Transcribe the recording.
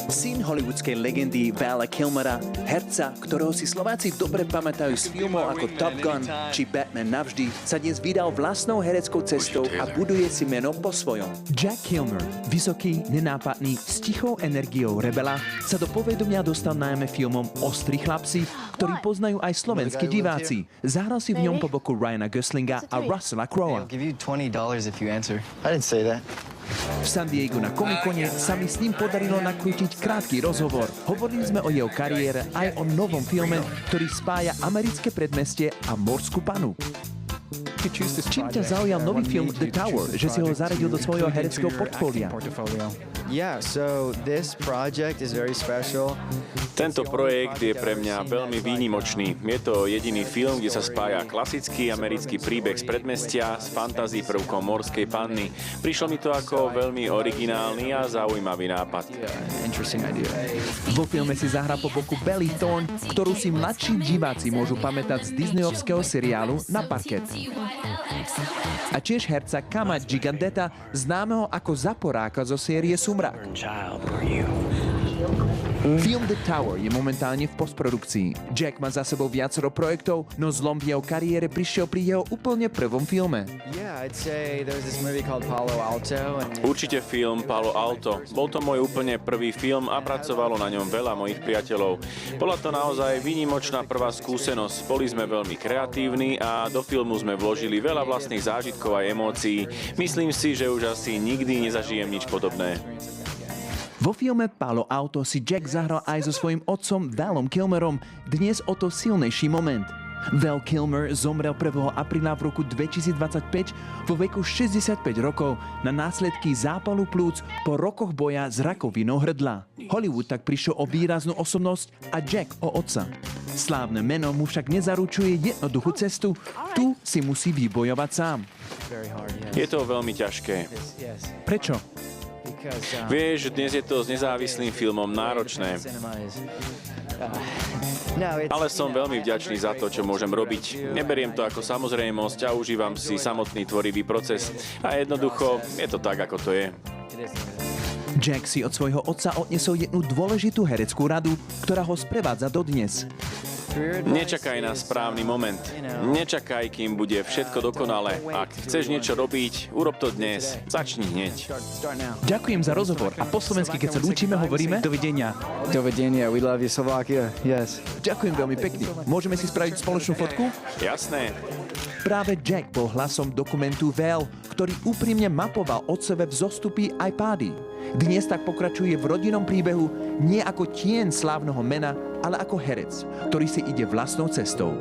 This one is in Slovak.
Syn hollywoodskej legendy Vala Kilmera, herca, ktorého si Slováci dobre pamätajú z filmov ako Top Gun či Batman navždy, sa dnes vydal vlastnou hereckou cestou a buduje si meno po svojom. Jack Kilmer, vysoký, nenápadný, s tichou energiou rebela, sa do povedomia dostal najmä filmom Ostrí chlapci, ktorý poznajú aj slovenskí diváci. Zahral si v ňom po boku Ryana Goslinga a Russella Crowe. V San Diegu na Comic-Cone sa mi s ním podarilo nakrútiť krátky rozhovor. Hovorili sme o jeho kariére aj o novom filme, ktorý spája americké predmestie a morskú panu. Čím ťa zaujal nový film The Tower, že si ho zaradil do svojho hereckého portfólia? Tento projekt je pre mňa veľmi výnimočný. Je to jediný film, kde sa spája klasický americký príbeh z predmestia s fantasy prvkom morskej panny. Prišlo mi to ako veľmi originálny a zaujímavý nápad. Vo filme si zahra po boku Belle Thorne, ktorú si mladší diváci môžu pamätať z disneyovského seriálu Na parket. A tiež herca Kama Gigandeta, známeho ako Zaporáka zo série Sumrak. Film The Tower je momentálne v postprodukcii. Jack má za sebou viacero projektov, no zlom v jeho kariére prišiel pri jeho úplne prvom filme. Určite film Palo Alto. Bol to môj úplne prvý film a pracovalo na ňom veľa mojich priateľov. Bola to naozaj výnimočná prvá skúsenosť. Boli sme veľmi kreatívni a do filmu sme vložili veľa vlastných zážitkov a emócií. Myslím si, že už asi nikdy nezažijem nič podobné. Vo filme Palo Alto si Jack zahral aj so svojím otcom Valom Kilmerom, dnes o to silnejší moment. Val Kilmer zomrel 1. apríla v roku 2025 vo veku 65 rokov na následky zápalu plúc po rokoch boja s rakovinou hrdla. Hollywood tak prišiel o výraznú osobnosť a Jack o otca. Slávne meno mu však nezaručuje jednoduchú cestu, tu si musí vybojovať sám. Je to veľmi ťažké. Prečo? Vieš, dnes je to s nezávislým filmom náročné. Ale som veľmi vďačný za to, čo môžem robiť. Neberiem to ako samozrejmosť a užívam si samotný tvorivý proces. A jednoducho, je to tak, ako to je. Jack si od svojho otca odnesol jednu dôležitú hereckú radu, ktorá ho sprevádza dodnes. Nečakaj na správny moment. Nečakaj, kým bude všetko dokonalé. Ak chceš niečo robiť, urob to dnes. Začni hneď. Ďakujem za rozhovor a po slovensky, keď sa lúčime, hovoríme dovidenia. Dovidenia, we love you, Slovakia, yes. Ďakujem veľmi pekne. Môžeme si spraviť spoločnú fotku? Jasné. Práve Jack bol hlasom dokumentu Val, ktorý úprimne mapoval otcové vzostupy aj pády. Dnes tak pokračuje v rodinnom príbehu nie ako tieň slávneho mena, ale ako herec, ktorý si ide vlastnou cestou.